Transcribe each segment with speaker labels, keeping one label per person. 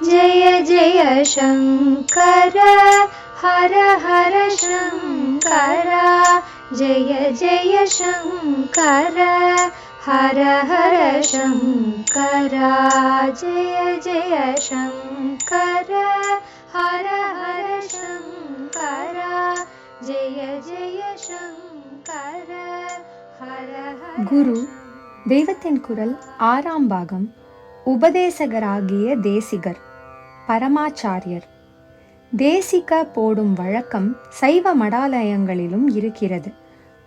Speaker 1: जय जय शङ्कर हर हर शङ्कर जय जय शङ्कर हर हर शङ्कर जय जय शङ्कर हर हर शङ्कर जय जय शङ्कर हर हर.
Speaker 2: குரு தெய்வத்தின் குரல் 6ஆம் பாகம். உபதேசகராகிய தேசிகர் பரமாச்சாரியர். தேசிக போடும் வழக்கம் சைவ மடாலயங்களிலும் இருக்கிறது.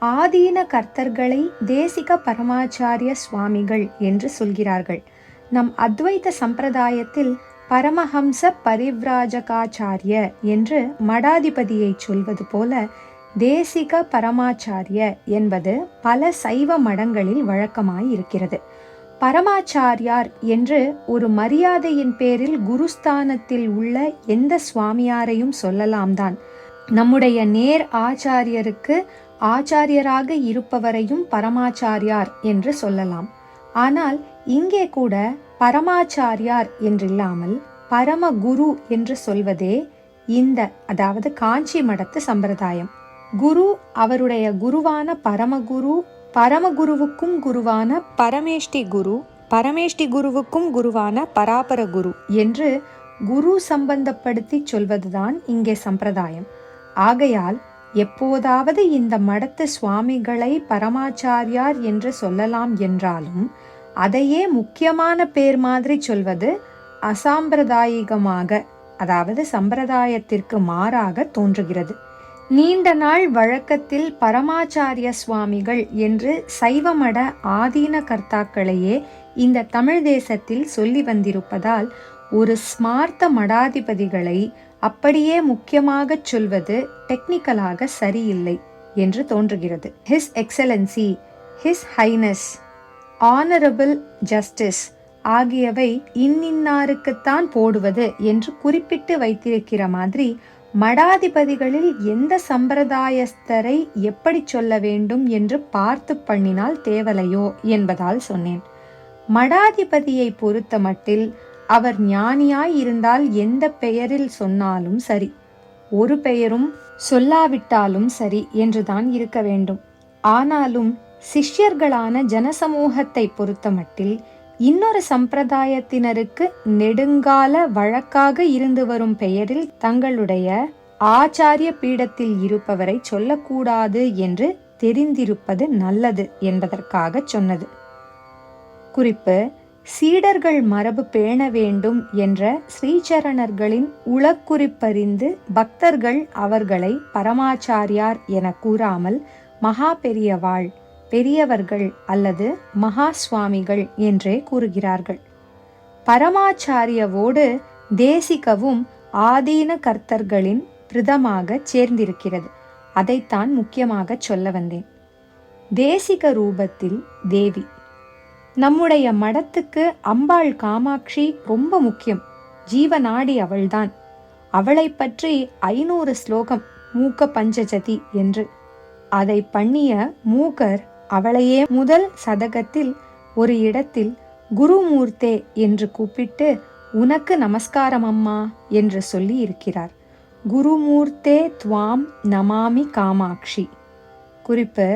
Speaker 2: ஆதீன கர்த்தர்களை தேசிக பரமாச்சாரிய சுவாமிகள் என்று சொல்கிறார்கள். நம் அத்வைத சம்பிரதாயத்தில் பரமஹம்ச பரிவ்ராஜகாச்சாரிய என்று மடாதிபதியை சொல்வது போல தேசிக பரமாச்சாரிய என்பது பல சைவ மடங்களில் வழக்கமாயிருக்கிறது. பரமாச்சாரியார் என்று ஒரு மரியாதையின் பேரில் குருஸ்தானத்தில் உள்ள எந்த சுவாமியாரையும் சொல்லலாம் தான். நம்முடைய நேர் ஆச்சாரியருக்கு ஆச்சாரியராக இருப்பவரையும் பரமாச்சாரியார் என்று சொல்லலாம். ஆனால் இங்கே கூட பரமாச்சாரியார் என்றில்லாமல் பரமகுரு என்று சொல்வதே அதாவது காஞ்சி மடத்து சம்பிரதாயம். குரு அவருடைய குருவான பரமகுரு, பரமகுருவுக்கும் குருவான பரமேஷ்டி குரு, பரமேஷ்டி குருவுக்கும் குருவான பராபர குரு என்று குரு சம்பந்தப்படுத்தி சொல்வதுதான் இங்கே சம்பிரதாயம். ஆகையால் எப்போதாவது இந்த மடத்து சுவாமிகளை பரமாச்சாரியார் என்று சொல்லலாம் என்றாலும் அதையே முக்கியமான பேர் மாதிரி சொல்வது அசாம்பிரதாயிகமாக, அதாவது சம்பிரதாயத்திற்கு மாறாக தோன்றுகிறது. நீண்ட நாள் வழக்கத்தில் பரமாச்சாரிய சுவாமிகள் என்று சைவமட ஆதீன கர்த்தாக்களையே இந்த தமிழ் தேசத்தில் சொல்லி வந்திருப்பதால் ஒரு ஸ்மார்த்த மடாதிபதிகளை அப்படியே முக்கியமாக சொல்வது டெக்னிக்கலாக சரியில்லை என்று தோன்றுகிறது. His excellency, his highness, honourable justice ஆகியவை இன்னாருக்குத்தான் போடுவது என்று குறிப்பிட்டு வைத்திருக்கிற மாதிரி மடாதிபதிகளில் எந்த சம்பிரதாயஸ்தரை எப்படி சொல்ல வேண்டும் என்று பார்த்து பண்ணினால் தேவலையோ என்பதால் சொன்னேன். மடாதிபதியை பொறுத்த மட்டில் அவர் ஞானியாய் இருந்தால் எந்த பெயரில் சொன்னாலும் சரி, ஒரு பெயரும் சொல்லாவிட்டாலும் சரி என்றுதான் இருக்க வேண்டும். ஆனாலும் சிஷ்யர்களான ஜனசமூகத்தை பொறுத்த மட்டில் இன்னொரு சம்பிரதாயத்தினருக்கு நெடுங்கால வழக்காக இருந்து வரும் பெயரில் தங்களுடைய ஆச்சாரிய பீடத்தில் இருப்பவரை சொல்லக்கூடாது என்று தெரிந்திருப்பது நல்லது என்பதற்காக சொன்னது. குறிப்பு: சீடர்கள் மரபு பேண வேண்டும் என்ற ஸ்ரீசரணர்களின் உளக்குறிப்பறிந்து பக்தர்கள் அவர்களை பரமாச்சாரியார் என கூறாமல் மகா பெரியவாள், பெரியவர்கள் அல்லது மகா சுவாமிகள் என்றே கூறுகிறார்கள். பரமாச்சாரியவோடு தேசிகவும் ஆதீன கர்த்தர்களின் பிரதமாக சேர்ந்திருக்கிறது. அதைத்தான் முக்கியமாக சொல்ல வந்தேன். தேசிக ரூபத்தில் தேவி. நம்முடைய மடத்துக்கு அம்பாள் காமாட்சி ரொம்ப முக்கியம். ஜீவநாடி அவள்தான். அவளை பற்றி 500 ஸ்லோகம் மூக்க பஞ்சஜதி என்று. அதை பண்ணிய மூக்கர் அவளையே முதல் சதகத்தில் ஒரு இடத்தில் குருமூர்த்தே என்று கூப்பிட்டு உனக்கு நமஸ்காரம் அம்மா என்று சொல்லி இருக்கிறார். குருமூர்த்தே துவாம் நமாமி காமாட்சி. குறிப்பு: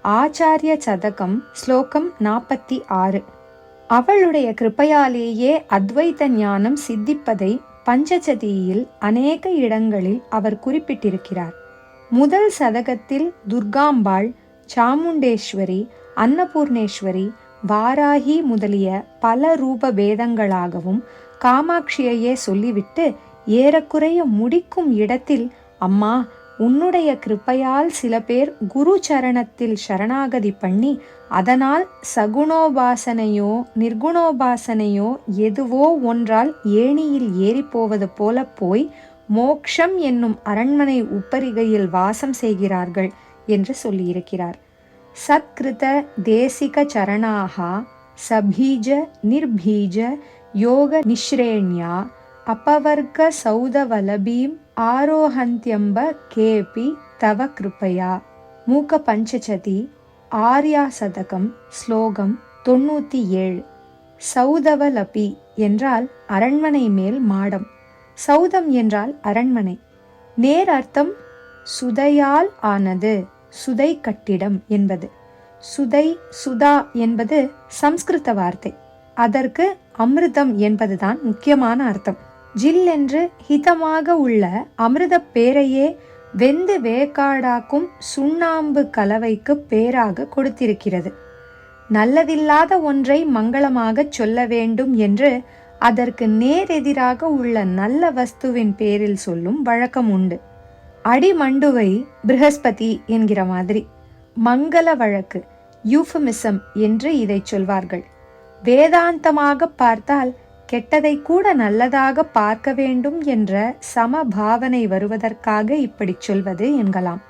Speaker 2: ஆச்சாரிய சதகம் ஸ்லோகம் 46. அவளுடைய கிருப்பையாலேயே அத்வைத ஞானம் சித்திப்பதை பஞ்சசதியில் அநேக இடங்களில் அவர் குறிப்பிட்டிருக்கிறார். முதல் சதகத்தில் துர்காம்பாள், சாமுண்டேஸ்வரி, அன்னபூர்ணேஸ்வரி, வாராகி முதலிய பல ரூப பேதங்களாகவும் காமாட்சியையே சொல்லிவிட்டு ஏறக்குறைய முடிக்கும் இடத்தில் அம்மா உன்னுடைய கிருப்பையால் சில பேர் குரு சரணத்தில் சரணாகதி பண்ணி அதனால் சகுணோபாசனையோ நிர்குணோபாசனையோ எதுவோ ஒன்றால் ஏணியில் ஏறி போவது போல போய் மோக்ஷம் என்னும் அரண்மனை உப்பரிகையில் வாசம் செய்கிறார்கள் என்று சொல்லியிருக்கிறார். சத்கிருத தேசிக சரணாகா சபீஜ நிர்பீஜ யோக நிஸ்ரேண்யா அபவர்க சௌதவலபீம் ஆரோஹந்தியம்ப கேபி தவ கிருபயா. மூக்க பஞ்சசதி ஆர்யா சதகம் ஸ்லோகம் 97. சௌதவலபி என்றால் அரண்மனை மேல் மாடம், சௌதம் என்றால் அரண்மனை. நேர் அர்த்தம் சுதையால் ஆனது, சுதை கட்டிடம் என்பது. சுதை, சுதா என்பது சம்ஸ்கிருத வார்த்தை. அதற்கு அமிர்தம் என்பதுதான் முக்கியமான அர்த்தம். ஜில் என்று ஹிதமாக உள்ள அமிர்த பேரையே வெந்து வேக்காடாக்கும் சுண்ணாம்பு கலவைக்கு பேராக கொடுத்திருக்கிறது. நல்லதில்லாத ஒன்றை மங்களமாக சொல்ல வேண்டும் என்று அதற்கு நேரெதிராக உள்ள நல்ல வஸ்துவின் பேரில் சொல்லும் வழக்கம் உண்டு. அடிமண்டுவை ப்ரஹஸ்பதி என்கிற மாதிரி மங்கள வழக்கு, யூஃபமிசம் என்று இதை சொல்வார்கள். வேதாந்தமாக பார்த்தால் கெட்டதை கூட நல்லதாக பார்க்க வேண்டும் என்ற சமபாவனை வருவதற்காக இப்படி சொல்வது என்கலாம்.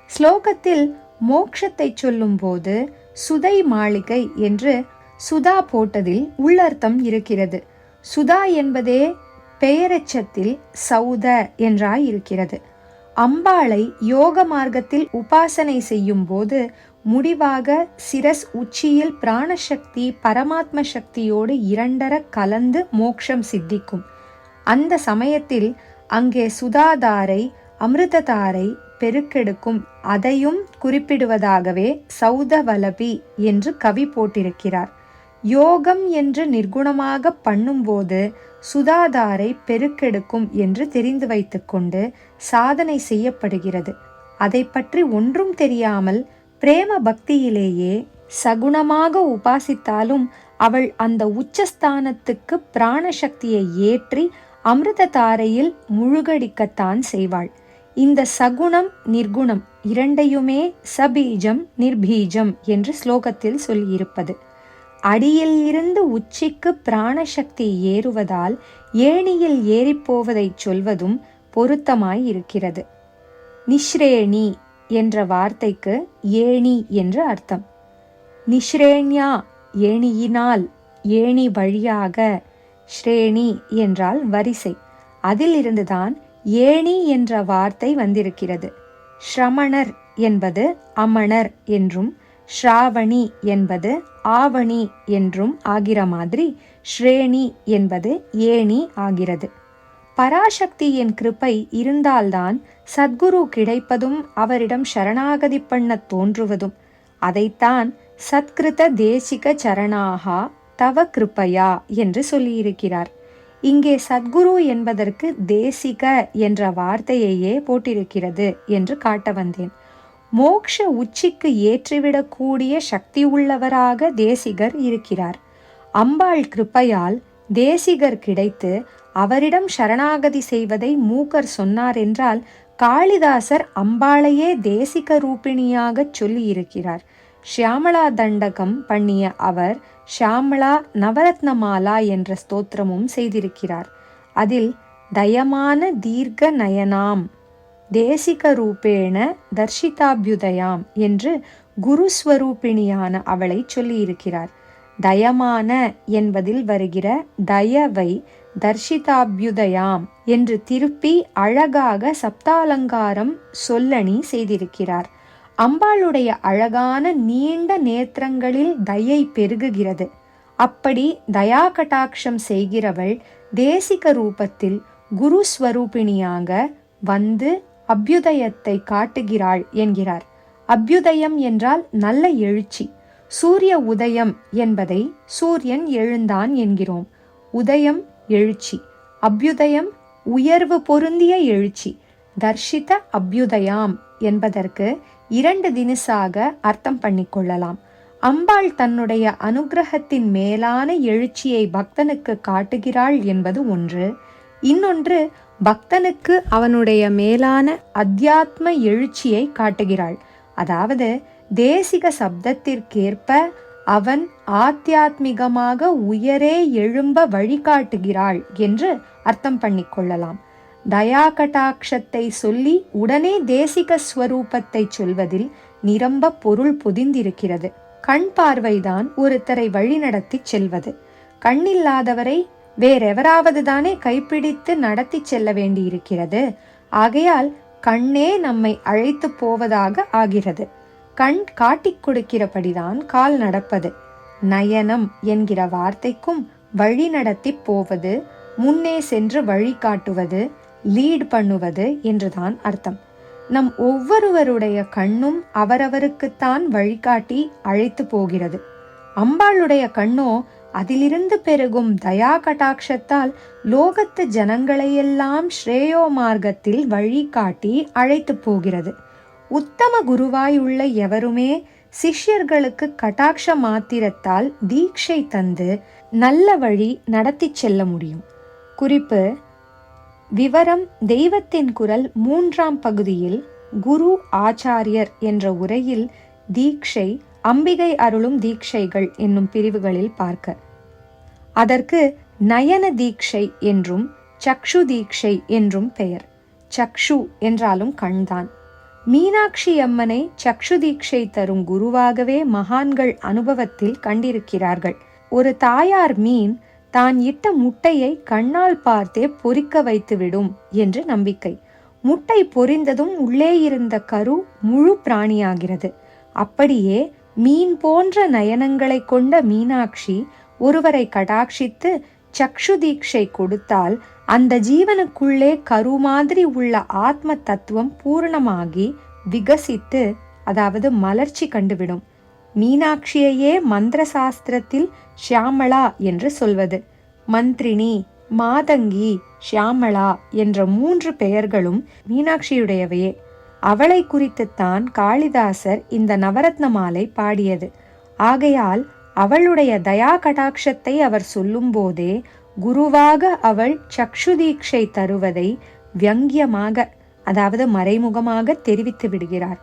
Speaker 2: ஸ்லோகத்தில் மோட்சத்தை சொல்லும் போது சுதை மாளிகை என்று சுதா போட்டதில் உள்ளர்த்தம் இருக்கிறது. சுதா என்பதே பெயரெச்சத்தில் சௌத என்றாய் இருக்கிறது. அம்பாளை யோக மார்க்கத்தில் உபாசனை செய்யும் போது முடிவாக சிரஸ் உச்சியில் பிராணசக்தி பரமாத்ம சக்தியோடு இரண்டர கலந்து மோட்சம் சித்திக்கும். அந்த சமயத்தில் அங்கே சுதாதாரை அமிர்ததாரை பெருக்கெடுக்கும். அதையும் குறிப்பிடுவதாகவே சௌதவலபி என்று கவி போட்டிருக்கிறார். யோகம் என்று நிர்குணமாக பண்ணும்போது சுதாதாரை பெருக்கெடுக்கும் என்று தெரிந்து வைத்துக்கொண்டு சாதனை செய்யப்படுகிறது. அதை பற்றி ஒன்றும் தெரியாமல் பிரேம பக்தியிலேயே சகுணமாக உபாசித்தாலும் அவள் அந்த உச்சஸ்தானத்துக்கு பிராணசக்தியை ஏற்றி அமிர்த தாரையில் முழுகடிக்கத்தான் செய்வாள். இந்த சகுணம் நிர்குணம் இரண்டையுமே சபீஜம் நிர்பீஜம் என்று ஸ்லோகத்தில் சொல்லியிருப்பது. அடியில் இருந்து உச்சிக்கு பிராணசக்தி ஏறுவதால் ஏணியில் ஏறிப்போவதை சொல்வதும் பொருத்தமாய் இருக்கிறது. நிஸ்ரேணி என்ற வார்த்தைக்கு ஏணி என்று அர்த்தம். நிஸ்ரேண்யா ஏணியினால், ஏணி வழியாக. ஸ்ரேணி என்றால் வரிசை. அதில் இருந்துதான் ஏணி என்ற வார்த்தை வந்திருக்கிறது. ஸ்ரமணர் என்பது அமணர் என்றும் ஸ்ராவணி என்பது ஆவணி என்றும் ஆகிற மாதிரி ஸ்ரேணி என்பது ஏணி ஆகிறது. பராசக்தியின் கிருபை இருந்தால்தான் சத்குரு கிடைப்பதும் அவரிடம் சரணாகதி பண்ண தோன்றுவதும். அதைத்தான் சத்கிருத தேசிக சரணாகா தவ கிருப்பையா என்று சொல்லியிருக்கிறார். இங்கே சத்குரு என்பதற்கு தேசிக என்ற வார்த்தையையே போட்டிருக்கிறது என்று காட்ட வந்தேன். மோக்ஷ உச்சிக்கு ஏற்றிவிடக்கூடிய சக்தி உள்ளவராக தேசிகர் இருக்கிறார். அம்பாள் கிருப்பையால் தேசிகர் கிடைத்து அவரிடம் சரணாகதி செய்வதை மூக்கர் சொன்னார் என்றால் காளிதாசர் அம்பாளையே தேசிக ரூபிணியாக சொல்லி இருக்கிறார். ஷியாமளா தண்டகம் பண்ணிய அவர் ஷியாமளா நவரத்னமாலா என்ற ஸ்தோத்திரமும் செய்திருக்கிறார். அதில் தயமான தீர்க்க நயனாம் தேசிக ரூபேண தர்ஷிதாபியுதயாம் என்று குருஸ்வரூபிணியான அவளை சொல்லியிருக்கிறார். தயமான என்பதில் வருகிற தயவை தர்ஷிதாபியுதயாம் என்று திருப்பி அழகாக சப்தாலங்காரம் சொல்லணி செய்திருக்கிறார். அம்பாளுடைய அழகான நீண்ட நேத்திரங்களில் தயை பெருகுகிறது. அப்படி தயா கட்டாட்சம் செய்கிறவள் தேசிக ரூபத்தில் குருஸ்வரூபிணியாக வந்து அபியுதயத்தை காட்டுகிறாள் என்கிறார். அபியுதயம் என்றால் நல்ல எழுச்சி. சூரிய உதயம் என்பதை சூரியன் எழுந்தான் என்கிறோம். உதயம் எழுச்சி, அபியுதயம் உயர்வு பொருந்திய எழுச்சி. தர்ஷித அபியுதயாம் என்பதற்கு 2 தினசாக அர்த்தம் பண்ணிக்கொள்ளலாம். அம்பாள் தன்னுடைய அனுகிரகத்தின் மேலான எழுச்சியை பக்தனுக்கு காட்டுகிறாள் என்பது ஒன்று. இன்னொன்று, பக்தனுக்கு அவனுடைய மேலான அத்தியாத்ம எழுச்சியை காட்டுகிறாள். அதாவது தேசிக சப்தத்திற்கேற்ப அவன் ஆத்தியாத்மிகமாக உயரே எழும்ப வழிகாட்டுகிறாள் என்று அர்த்தம் பண்ணிக்கொள்ளலாம். தயா கட்டாட்சத்தை சொல்லி உடனே தேசிக ஸ்வரூபத்தை சொல்வதில் நிரம்ப பொருள் பொதிந்திருக்கிறது. கண் பார்வைதான் ஒருத்தரை வழிநடத்தி செல்வது. கண்ணில்லாதவரை வேறெவராவது தானே கைப்பிடித்து நடத்தி செல்ல வேண்டியிருக்கிறது. ஆகையால் கண்ணே நம்மை அழைத்து போவதாக ஆகிறது. கண் காட்டிக் கொடுக்கிறபடிதான் கால் நடப்பது. நயனம் என்கிற வார்த்தைக்கும் வழி நடத்தி போவது, முன்னே சென்று வழிகாட்டுவது, லீட் பண்ணுவது என்றுதான் அர்த்தம். நம் ஒவ்வொருவருடைய கண்ணும் அவரவருக்குத்தான் வழிகாட்டி அழைத்து போகிறது. அம்பாளுடைய கண்ணோ அதிலிருந்து பெருகும் தயா கடாட்சத்தால் லோகத்து ஜனங்களையெல்லாம் ஸ்ரேயோ மார்க்கத்தில் வழிகாட்டி அழைத்து போகிறது. உத்தம குருவாயுள்ள எவருமே சிஷ்யர்களுக்கு கடாட்ச மாத்திரத்தால் தீட்சை தந்து நல்ல வழி நடத்தி செல்ல முடியும். குறிப்பு: விவரம்: தெய்வத்தின் குரல் 3ஆம் பகுதியில் குரு ஆச்சாரியர் என்ற உரையில் தீட்சை, அம்பிகை அருளும் தீட்சைகள் என்னும் பிரிவுகளில் பார்க்க. அதற்கு நயன தீட்சை என்றும் சக்ஷு தீட்சை என்றும் பெயர். சக்ஷு என்றாலும் கண்தான். மீனாட்சி அம்மனை சக்ஷு தீட்சை தரும் குருவாகவே மகான்கள் அனுபவத்தில் கண்டிருக்கிறார்கள். ஒரு தாயார் மீன் தான் இட்ட முட்டையை கண்ணால் பார்த்தே பொரிக்க வைத்துவிடும் என்று நம்பிக்கை. முட்டை பொரிந்ததும் உள்ளே இருந்த கரு முழு பிராணியாகிறது. அப்படியே மீன் போன்ற நயனங்களை கொண்ட மீனாட்சி ஒருவரை கடாட்சித்து சக்ஷு தீட்சை கொடுத்தால் அந்த ஜீவனுக்குள்ளே கரு மாதிரி உள்ள ஆத்ம தத்துவம் பூரணமாகி விகசித்து, அதாவது மலர்ச்சி கண்டுவிடும். மீனாட்சியையே மந்திர சாஸ்திரத்தில் ஷியாமளா என்று சொல்வது. மந்திரினி, மாதங்கி, ஷியாமளா என்ற 3 பெயர்களும் மீனாட்சியுடையவையே. அவளை குறித்துத்தான் காளிதாசர் இந்த நவரத்ன மாலை பாடியது. ஆகையால் அவளுடைய தயா கடாட்சத்தை அவர் சொல்லும் போதே குருவாக அவள் சக்ஷு தீட்சை தருவதை வியங்கியமாக, அதாவது மறைமுகமாக தெரிவித்து விடுகிறார்.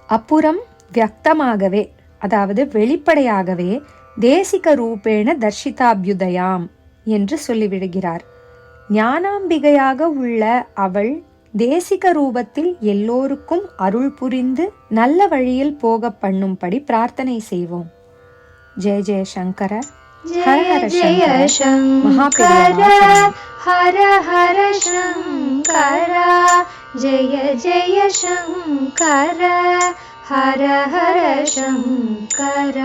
Speaker 2: அப்புறம் வியக்தமாகவே, அதாவது வெளிப்படையாகவே தேசிக ரூபேண தர்ஷிதாபியுதயாம் என்று சொல்லிவிடுகிறார். ஞானாம்பிகையாக உள்ள அவள் தேசிக ரூபத்தில் எல்லோருக்கும் அருள் புரிந்து நல்ல வழியில் போக பண்ணும்படி பிரார்த்தனை செய்வோம். ஜெய ஜெய சங்கர, ஹர ஹர சங்கர, மகாபெரிவா
Speaker 1: ஹர ஹர சங்கர, ஜெய ஜெய சங்கர, ஹர ஹர சங்கர,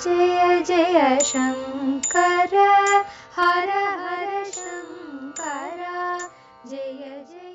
Speaker 1: ஜெய ஜெய சங்கர, ஹர ஹர சங்கர, ஜெய ஜெய